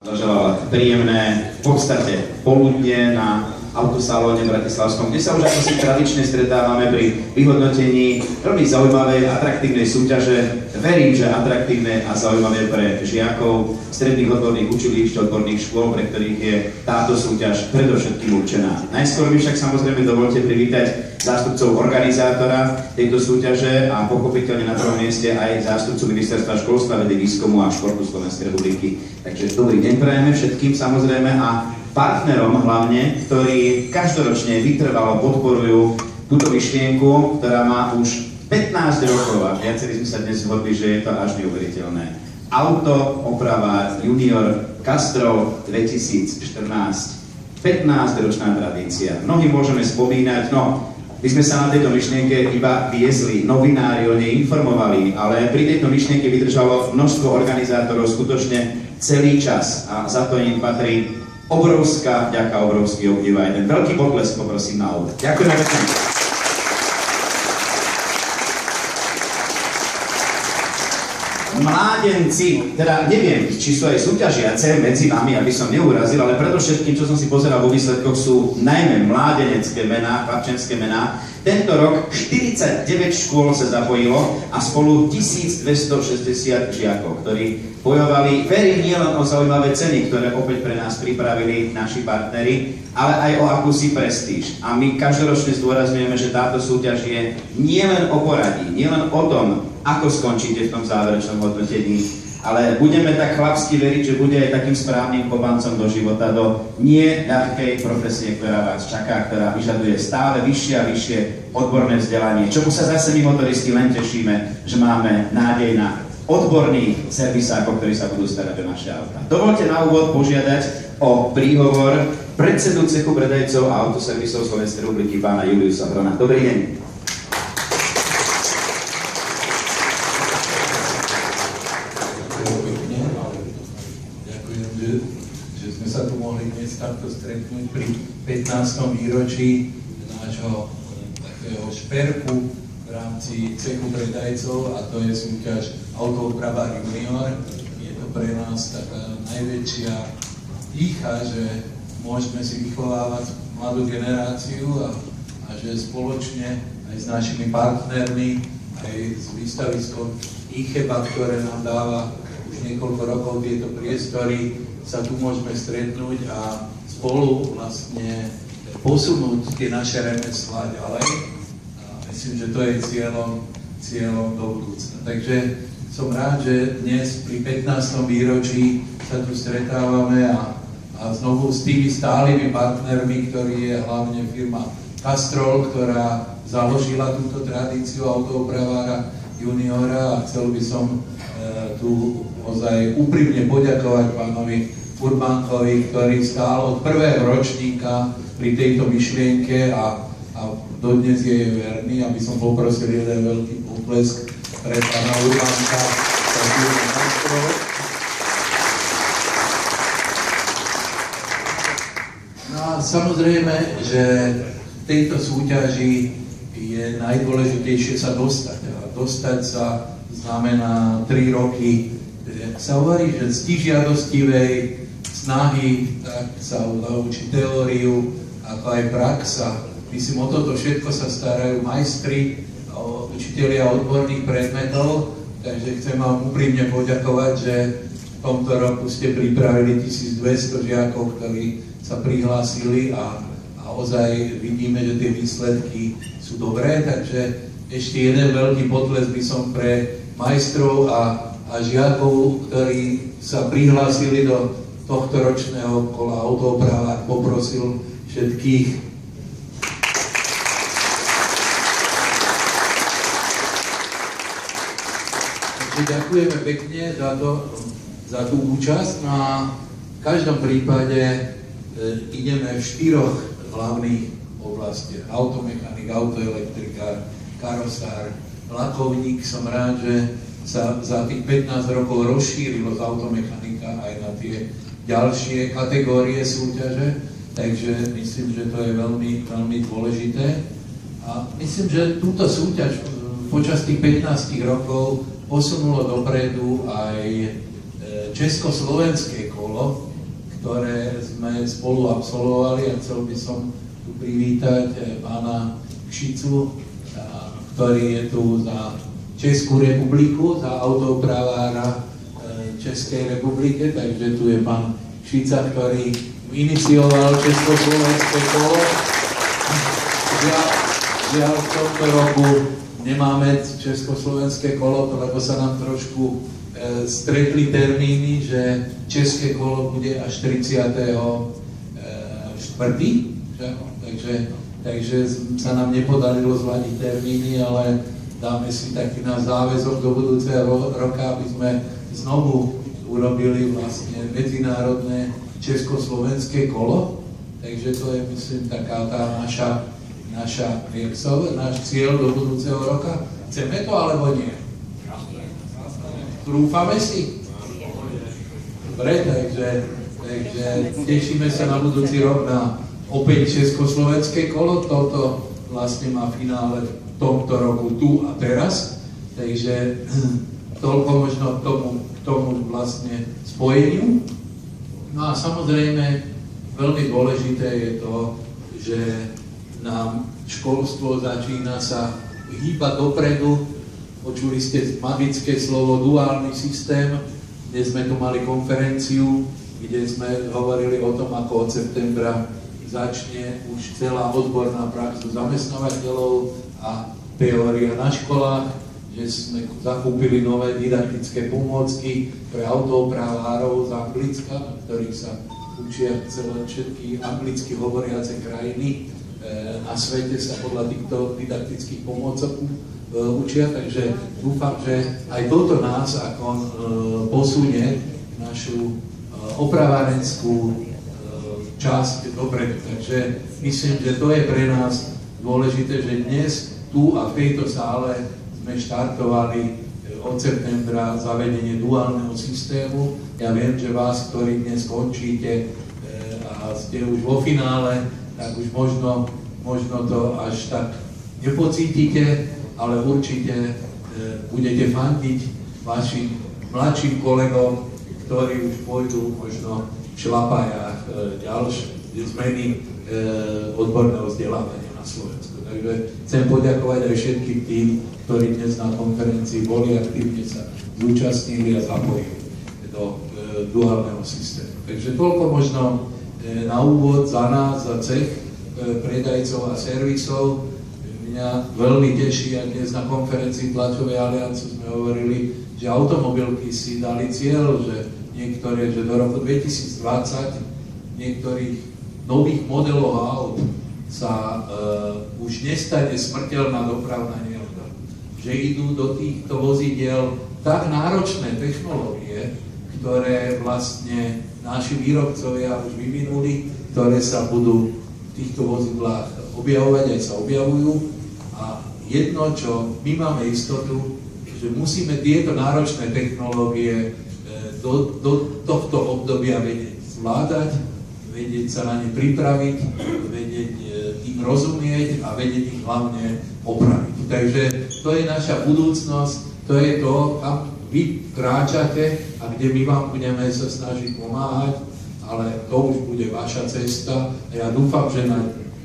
Zaželala príjemné, v podstate poludne na autosalóne bratislavskom, kde sa už ako si tradične stretávame pri vyhodnotení veľmi zaujímavej, atraktívnej súťaže. Verím, že atraktívne a zaujímavé pre žiakov stredných odborných učilišť, odborných škôl, pre ktorých je táto súťaž predovšetkým určená. Najskôr mi však samozrejme dovolte privítať zástupcov organizátora tejto súťaže a pochopiteľne na prvom mieste aj zástupcu Ministerstva školstva, vedy, výskumu a športu Slovenskej republiky. Takže dobrý deň prajeme všetkým samozrejme a partnerom hlavne, ktorí každoročne vytrvalo podporujú túto myšlienku, ktorá má už 15 rokov a viacerí sme sa dnes zhodli, že je to až neuveriteľné. Auto oprava Junior Castrol 2014. 15-ročná tradícia. Mnohí môžeme spomínať, my sme sa na tejto myšlienke iba viezli, novinári o nej informovali, ale pri tejto myšlienke vydržalo množstvo organizátorov skutočne celý čas a za to im patrí obrovská vďaka, obrovský obdiv aj ten veľký potlesk poprosím na úvod. Ďakujem pekne. Mládenci, teda neviem, či sú aj súťažiace medzi nami, aby som neurazil, ale predovšetkým, čo som si pozeral vo výsledkoch, sú najmä mládenecké mená, chlapčenské mená. Tento rok 49 škôl sa zapojilo a spolu 1260 žiakov, ktorí bojovali, verím, nielen o zaujímavé ceny, ktoré opäť pre nás pripravili naši partneri, ale aj o akúsi prestíž. A my každoročne zdôrazňujeme, že táto súťaž je nielen o poradí, nielen o tom, ako skončíte v tom záverečnom hodnotení, ale budeme tak chlapsky veriť, že bude aj takým správnym pobancom do života, do nie ľahkej profesie, ktorá vás čaká, ktorá vyžaduje stále vyššie a vyššie odborné vzdelanie. Čomu sa zase my motoristi len tešíme, že máme nádej na odborných servisákov, ktorí sa budú starať o naše auta. Dovolte na úvod požiadať o príhovor predsedu cechu predajcov a autoservisov Slovenskej republiky pána Juliusa Hrona. Dobrý deň. Sa tu mohli dnes takto stretnúť pri 15. výročí nášho takého šperku v rámci cechu predajcov a to je súťaž Autooprava Junior. Je to pre nás taká najväčšia pýcha, že môžeme si vychovávať mladú generáciu a že spoločne aj s našimi partnermi, aj s výstaviskom ICHEBA, ktoré nám dáva už niekoľko rokov tieto priestory, sa tu môžeme stretnúť a spolu vlastne posunúť tie naše remeslá ďalej. A myslím, že to je cieľom do budúcna. Takže som rád, že dnes pri 15. výročí sa tu stretávame a znovu s tými stálymi partnermi, ktorý je hlavne firma Castrol, ktorá založila túto tradíciu autoopravára Juniora a chcel by som tu ozaj úprimne poďakovať pánovi Urbánkovi, ktorý stál od prvého ročníka pri tejto myšlienke a dodnes je verný, aby som poprosil jeden veľký potlesk pre pána Urbánka. No a samozrejme, že v tejto súťaži je najdôležitejšie sa dostať. A dostať sa znamená 3 roky, sa hovorí, že ctižiadostivej snahy, tak sa naučí teóriu, ako aj praxa. Myslím, o toto všetko sa starajú majstri, učitelia odborných predmetov, takže chcem vám úprimne poďakovať, že v tomto roku ste pripravili 1200 žiakov, ktorí sa prihlásili a ozaj vidíme, že tie výsledky sú dobré, takže ešte jeden veľký potlesk by som pre majstrov a žiakov, ktorí sa prihlásili do tohto ročného kola autooprava, poprosil všetkých. Takže ďakujeme pekne za tú účasť. No a v každom prípade ideme v 4 hlavných oblastiach. Automechanik, autoelektrikár, karosár, lakovník. Som rád, že sa za tých 15 rokov rozšírilo z automechanika aj na tie ďalšie kategórie súťaže, takže myslím, že to je veľmi, veľmi dôležité. A myslím, že túto súťaž počas tých 15 rokov posunulo dopredu aj československé kolo, ktoré sme spolu absolvovali, a chcel by som tu privítať pána Kšicu, ktorý je tu za Českú republiku, za autoopravára Českej republike, takže tu je pán Kšica, ktorý inicioval Československé kolo. Žiaľ, v tomto roku nemáme Československé kolo, lebo sa nám trošku stretli termíny, že České kolo bude až 30.4. Takže sa nám nepodarilo zladiť termíny, ale dáme si taký náš záväzok do budúceho roka, aby sme znovu urobili vlastne medzinárodné československé kolo. Takže to je, myslím, taká tá náš cieľ do budúceho roka. Chceme to alebo nie? Trúfame si? Dobre, takže tešíme sa na budúci rok na opäť československé kolo. Toto vlastne má finále v tomto roku tu a teraz. Takže toľko možno k tomu vlastne spojeniu. No a samozrejme veľmi dôležité je to, že nám školstvo začína sa hýbať dopredu. Počuli ste magické slovo duálny systém, kde sme tu mali konferenciu, kde sme hovorili o tom, ako od septembra začne už celá odborná prax zamestnávateľov a teória na školách, že sme zakúpili nové didaktické pomôcky pre autoopravárov z Anglicka, na ktorých sa učia celé všetky anglicky hovoriace krajiny na svete sa podľa týchto didaktických pomôcok učia, takže dúfam, že aj toto nás ako posunie našu opravárenskú časť dopredu. Takže myslím, že to je pre nás dôležité, že dnes tu a v tejto sále sme štartovali od septembra zavedenie duálneho systému. Ja viem, že vás, ktorí dnes končíte a ste už vo finále, tak už možno to až tak nepocítite, ale určite budete fandiť vašim mladším kolegom, ktorí už pôjdu možno v šlapajách ďalšie zmeny odborného vzdelávania na Slovensku. Takže chcem poďakovať aj všetkým tým, ktorí dnes na konferencii boli aktívne sa zúčastnili a zapojili do duálneho systému. Takže toľko možno na úvod za nás, za cech predajcov a servisov. Mňa veľmi teší, a dnes na konferencii Tlačovej aliancie sme hovorili, že automobilky si dali cieľ, že niektoré, že do roku 2020 niektorých nových modelov aut sa už nestane smrteľná dopravná nehoda. Že idú do týchto vozidiel tak náročné technológie, ktoré vlastne naši výrobcovia už vyvinuli, ktoré sa budú v týchto vozidlách objavovať, aj sa objavujú. A jedno, čo my máme istotu, že musíme tieto náročné technológie do tohto obdobia vedieť zvládať, vedieť sa na ne pripraviť, vedieť im rozumieť a vedieť ich hlavne opraviť. Takže to je naša budúcnosť, to je to, kam vy kráčate a kde my vám budeme sa snažiť pomáhať, ale to už bude vaša cesta a ja dúfam, že na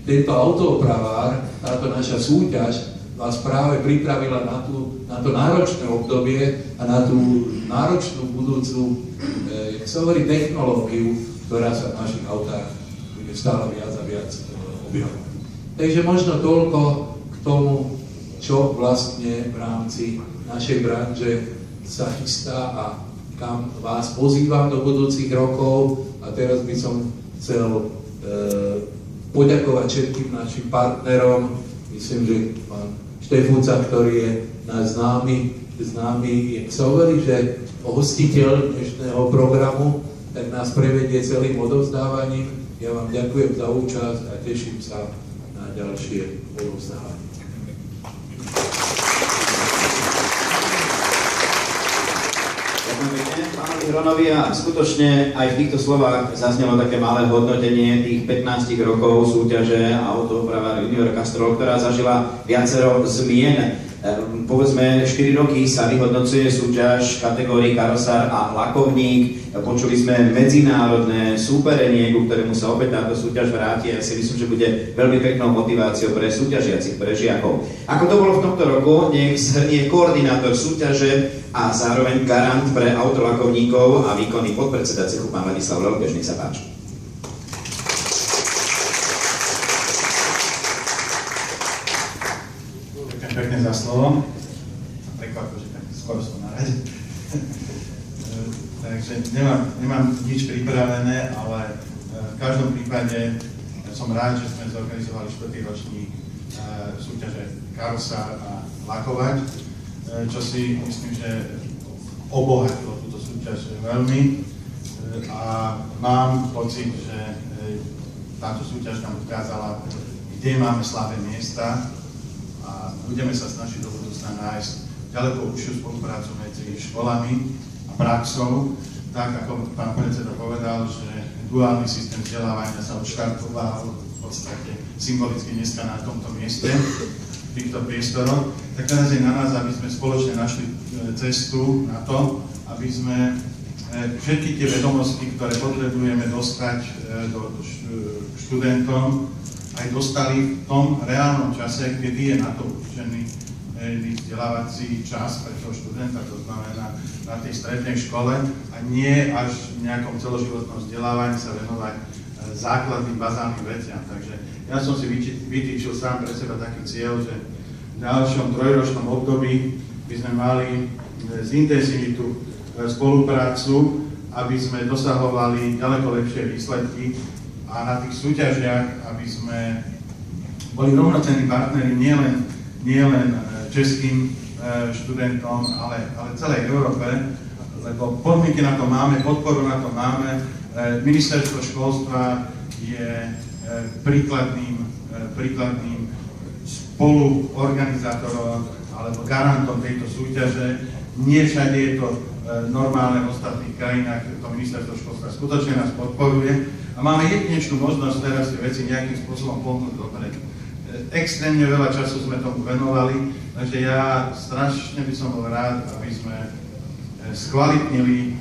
tento autoopravár, táto naša súťaž vás práve pripravila na to náročné obdobie a na tú náročnú budúcu, jak sa hovorí, technológiu, ktorá sa v našich autách bude stále viac a viac objavovať. Takže možno toľko k tomu, čo vlastne v rámci našej branže sa chystá a kam vás pozývam do budúcich rokov. A teraz by som chcel poďakovať všetkým našim partnerom. Myslím, že pán Štefúca, ktorý je náš známy, jak sa hovorí, že hostiteľ dnešného programu, tak nás prevedie celým odovzdávaním. Ja vám ďakujem za účasť a teším sa na ďalšie odovzdávanie. Pánovi Hronovi, a skutočne aj v týchto slovách zaznelo také malé hodnotenie tých 15 rokov súťaže Autoopravár Junior Castrol, ktorá zažila viacero zmien. povedzme 4 roky sa vyhodnocuje súťaž kategórií karosár a lakovník. Počuli sme medzinárodné súperenie, ku ktorému sa opäť táto súťaž vráti. Ja si myslím, že bude veľmi peknou motiváciou pre súťažiacich, pre žiakov. Ako to bolo v tomto roku, nech zhrnie koordinátor súťaže a zároveň garant pre autolakovníkov a výkonný podpredseda cechu pán Ladislav Lelkeš, nech sa páči. Pekne za slovo. Prekvapilo, že tak skoro som na rade. Takže nemám nič pripravené, ale v každom prípade som rád, že sme zorganizovali 4. ročník súťaže karosár a lakovať, čo si myslím, že obohatilo túto súťaž veľmi. A mám pocit, že táto súťaž nám ukázala, kde máme slabé miesta, a budeme sa snažiť do budúcna nájsť ďaleko užšiu spoluprácu medzi školami a praxou, tak ako pán predseda povedal, že duálny systém vzdelávania sa odštartoval v podstate symbolicky dneska na tomto mieste, v týchto priestoroch, tak teraz je na nás, aby sme spoločne našli cestu na to, aby sme všetky tie vedomosti, ktoré potrebujeme dostať do študentom, aj dostali v tom reálnom čase, kedy je na to určený vzdelávací čas pre toho študenta, to znamená na tej strednej škole, a nie až v nejakom celoživotnom vzdelávaní sa venovať základným bazálnym veciam. Takže ja som si vytýčil sám pre seba taký cieľ, že v ďalšom 3-ročnom období by sme mali zintenzívniť tú spoluprácu, aby sme dosahovali ďaleko lepšie výsledky a na tých súťažiach, aby sme boli rovnocenní partneri nielen českým študentom, ale celej Európe, lebo podmienky na to máme, podporu na to máme. Ministerstvo školstva je príkladným spoluorganizátorom alebo garantom tejto súťaže. Nie všade je to normálne v ostatných krajinách, to ministerstvo školstva skutočne nás podporuje. A máme jedinečnú možnosť teraz tie veci nejakým spôsobom pohnúť dopredu. Extrémne veľa času sme tomu venovali, takže ja strašne by som bol rád, aby sme skvalitnili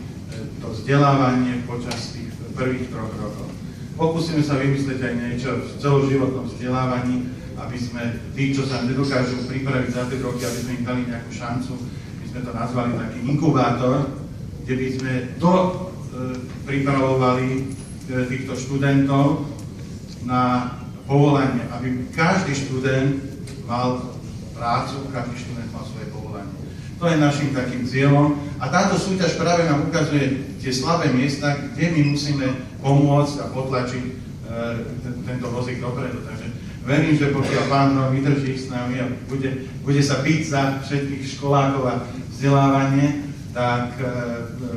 to vzdelávanie počas tých prvých 3 rokov. Pokúsime sa vymyslieť aj niečo v celoživotnom vzdelávaní, aby sme tí, čo sa nedokážu pripraviť za 3 roky, aby sme im dali nejakú šancu. My sme to nazvali taký inkubátor, kde by sme pripravovali týchto študentov na povolanie, aby každý študent mal prácu, každý študent mal svoje povolanie. To je našim takým cieľom a táto súťaž práve nám ukazuje tie slabé miesta, kde my musíme pomôcť a potlačiť tento vozík dopredu. Takže verím, že pokiaľ pán vydrží s nami a bude sa biť za všetkých školákov a vzdelávanie, tak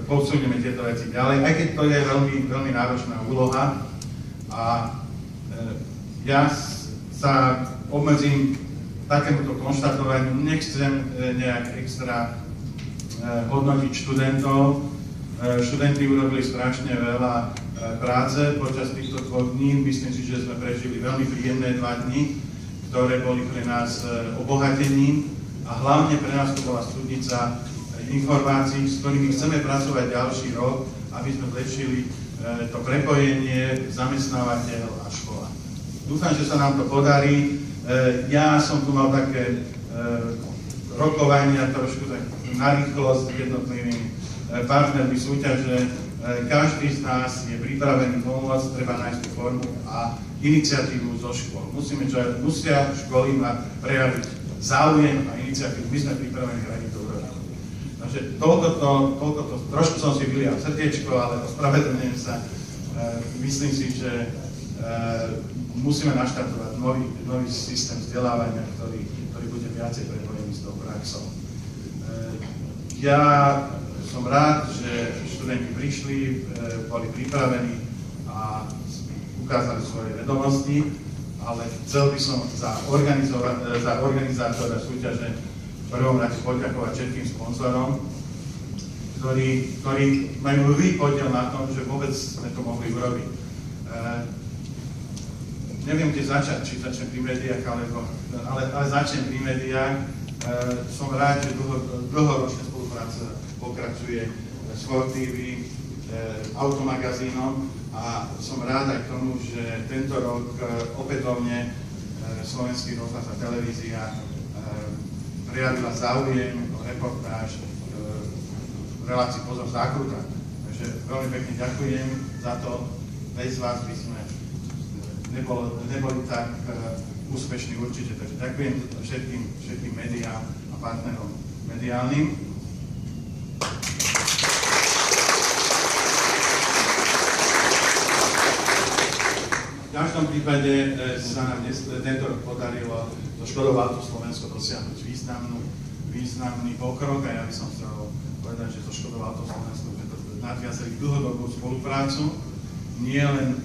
posunieme tieto veci ďalej, aj keď to je veľmi, veľmi náročná úloha. A ja sa obmedzím takémuto konštatovaniu, nechcem nejak extra hodnotiť študentov. Študenti urobili strašne veľa práce počas týchto 2 dní. Myslím si, že sme prežili veľmi príjemné 2 dni, ktoré boli pre nás obohatením a hlavne pre nás to bola studnica informácií, s ktorými chceme pracovať ďalší rok, aby sme zlepšili to prepojenie zamestnávateľ a škola. Dúfam, že sa nám to podarí. Ja som tu mal také rokovania trošku tak na rýchlosť s jednotlivými partnermi súťaže. Každý z nás je pripravený pomôcť, treba nájsť tú formu a iniciatívu zo škôl. Musia školy mať prejaviť záujem a iniciatívu. My sme pripravení hradiť to urobiť. Takže toľko to, trošku som si vylial srdiečko, ale ospravedlňujem sa. Myslím si, že musíme naštartovať nový systém vzdelávania, ktorý bude viacej prepojený s tou praxou. Ja som rád, že študenti prišli, boli pripravení a ukázali svoje vedomosti, ale chcel by som za organizátora súťaže v prvom rade poďakovať všetkým sponzorom, ktorí majú vždy podiel na tom, že vôbec sme to mohli urobiť. Neviem, kde začať, či začnem pri médiách, ale začnem pri médiách. Som rád, že dlhoročná spolupráca pokračuje s Sport TV, Automagazínom a som rád aj k tomu, že tento rok opätovne Slovenský rozhlas a televízia prejavila záujem o reportáž v relácii Pozor zákruta. Takže veľmi pekne ďakujem za to. Bez vás by sme neboli tak úspešní určite. Takže ďakujem všetkým médiám a partnerom mediálnym. V každom prípade sa nám tento rok podarilo do Škodov Auto Slovensko dosiahnuť významný pokrok a ja by som chcel povedať, že to Škodov Auto Slovensko nadviazali dlhodobú spoluprácu, nie len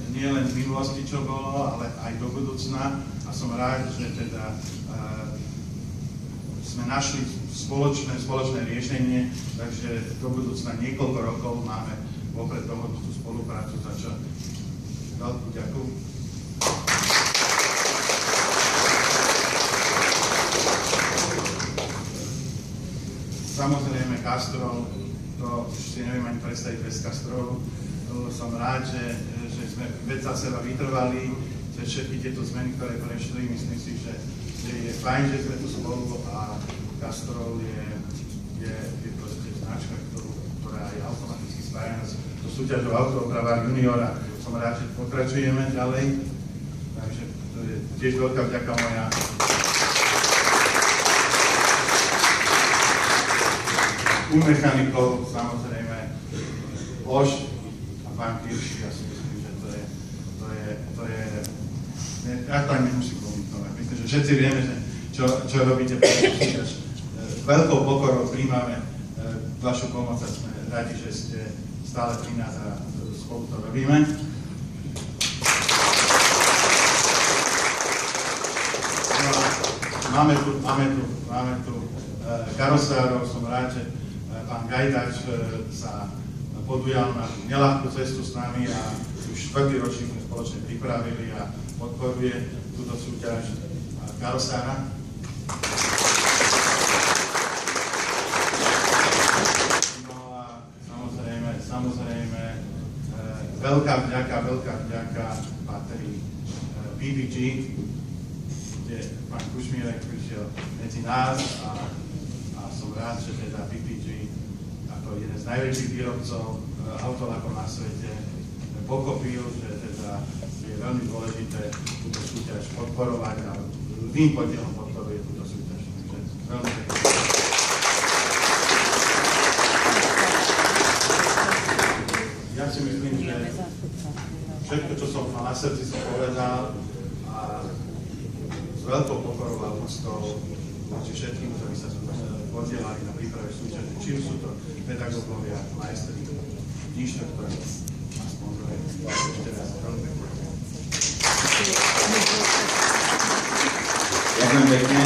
v minulosti, čo bolo, ale aj do budúcna a som rád, že teda sme našli spoločné riešenie, takže do budúcna niekoľko rokov máme vopred dohodnutú spoluprácu, za čo veľkú ďakujem. Samozrejme Castrol, to si neviem ani predstaviť bez Castrolu. Som rád, že sme za seba vytrvali, že všetky tieto zmeny, ktoré prešli, myslím si, že je fajn, že sme tu spolu a Castrol je proste značka, ktorá je automaticky spájana s súťažou Autoopravár juniora. Som rád, že pokračujeme ďalej, takže to je tiež veľká vďaka moja. U mechanikov, samozrejme, Oš a pán Kirši, ja si myslím, že to je ja to aj nemusím komunikovať. Myslím, že všetci vieme, že čo robíte pre súťaž. S veľkou pokorou príjmame vašu pomoc a sme radi, že ste stále pri nás a spolu to robíme. Máme tu karosárov, som rád, že pán Gajdač sa podujal na neľahkú cestu s nami a už 4. ročník sme spoločne pripravili a podporuje túto súťaž karosára. No a samozrejme veľká vďaka patrí PPG, kde pán Kušmírek prišiel medzi nás a som rád, že teda PPG ako jeden z najväčších výrobcov autolakov na svete pochopil, že teda je veľmi dôležité túto súťaž podporovať a tým podielom podporuje túto súťaž. Takže veľmi pekne. Ja si myslím, že všetko, čo som mal na srdci, som povedal a s veľkou pokorou a úctou voči všetkým, ktorí sa podielali na príprave súťaže, čím sú to pedagógovia, majstri, nižšie, ktoré nás sponzoruje. Ešte raz veľmi pekne. Ďakujem pekne.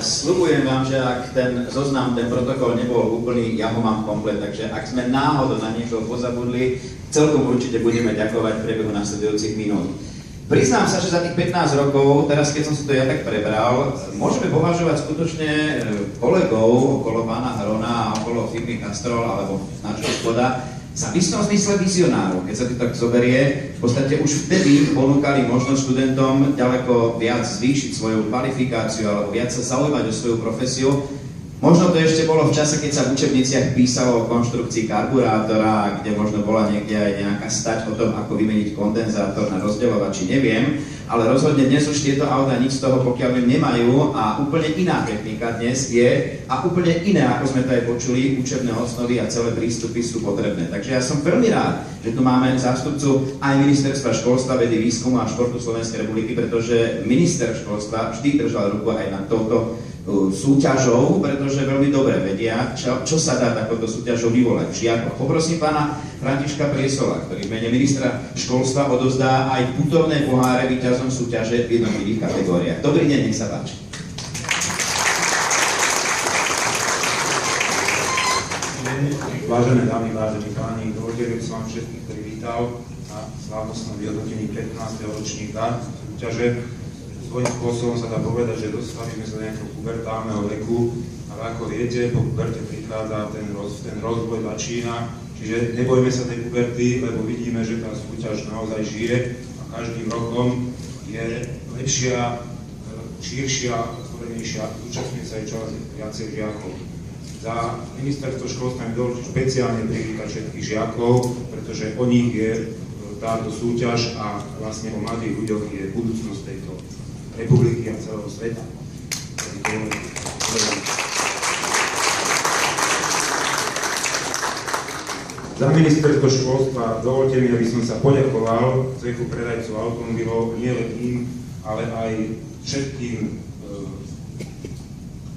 Sľubujem vám, že ak ten zoznam, ten protokol nebol úplný, ja ho mám komplet, takže ak sme náhodou na niekoho pozabudli, celkom určite budeme ďakovať v priebehu nasledujúcich minút. Priznám sa, že za tých 15 rokov, teraz keď som si to ja tak prebral, môžeme považovať skutočne kolegov okolo pána Hrona a okolo firmy Castrol alebo značky Škoda za v istom zmysle vizionárov. Keď sa to tak zoberie, v podstate už vtedy ponúkali možnosť študentom ďaleko viac zvýšiť svoju kvalifikáciu alebo viac sa zaujímať o svoju profesiu. Možno to ešte bolo v čase, keď sa v učebniciach písalo o konštrukcii karburátora, kde možno bola niekde aj nejaká stať o tom, ako vymeniť kondenzátor na rozdeľovači, neviem. Ale rozhodne dnes už tieto autá nič z toho, pokiaľ nemajú a úplne iná technika dnes je a úplne iné, ako sme to aj počuli, učebné osnovy a celé prístupy sú potrebné. Takže ja som veľmi rád, že tu máme zástupcu aj Ministerstva školstva, vedy, výskumu a športu Slovenskej republiky, pretože minister školstva vždy držal ruku aj na touto súťažou, pretože veľmi dobre vedia, čo sa dá takouto súťažou vyvolať v žiakoch. Poprosím pána Františka Priesola, ktorý v mene ministra školstva odovzdá aj putovné poháre víťazom súťaže v jednotlivých kategóriách. Dobrý deň, nech sa páči. Vážené dámy, vážení páni, dovoľte, aby som vám všetkých privítal na slávnostnom vyhodnotení 15. ročníka súťaže svojím spôsobom sa dá povedať, že dostali sme sa do nejakého pubertálneho veku, ale ako viete, po puberte prichádza ten rozvoj začína, čiže nebojme sa tej puberty, lebo vidíme, že tá súťaž naozaj žije a každým rokom je lepšia, širšia, otvorenejšia, účastní sa aj čoraz viacej žiakov. Za ministerstvo školstva mi dovolí špeciálne privítať všetkých žiakov, pretože o nich je táto súťaž a vlastne o mladých ľuďoch je budúcnosť tejto republiky a celého sveta. Za ministerstvo školstva dovolte mi, aby som sa poďakoval cechu predajcov automobilov, nie len im, ale aj všetkým,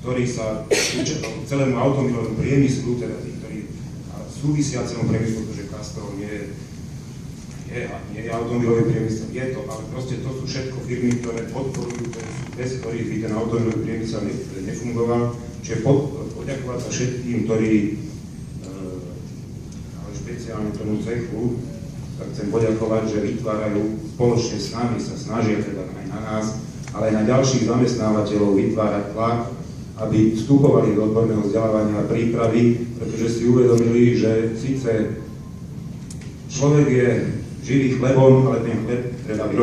ktorí sa celému automobilovému priemyslu, teda tí, ktorí súvisiacemu priemyslu, pretože Castrol nie je automobilový priemysel, je to, ale proste to sú všetko firmy, ktoré podporujú, bez ktorých by ten automobilový priemysel nefungoval. Čiže poďakovať sa všetkým, ktorí, ale špeciálne tomu cechu, tak chcem poďakovať, že vytvárajú spoločne s nami, sa snažia teda aj na nás, ale aj na ďalších zamestnávateľov vytvárať tlak, aby vstupovali do odborného vzdelávania a prípravy, pretože si uvedomili, že síce človek je živý chlebom, ale ten chleb treba vyrobiť.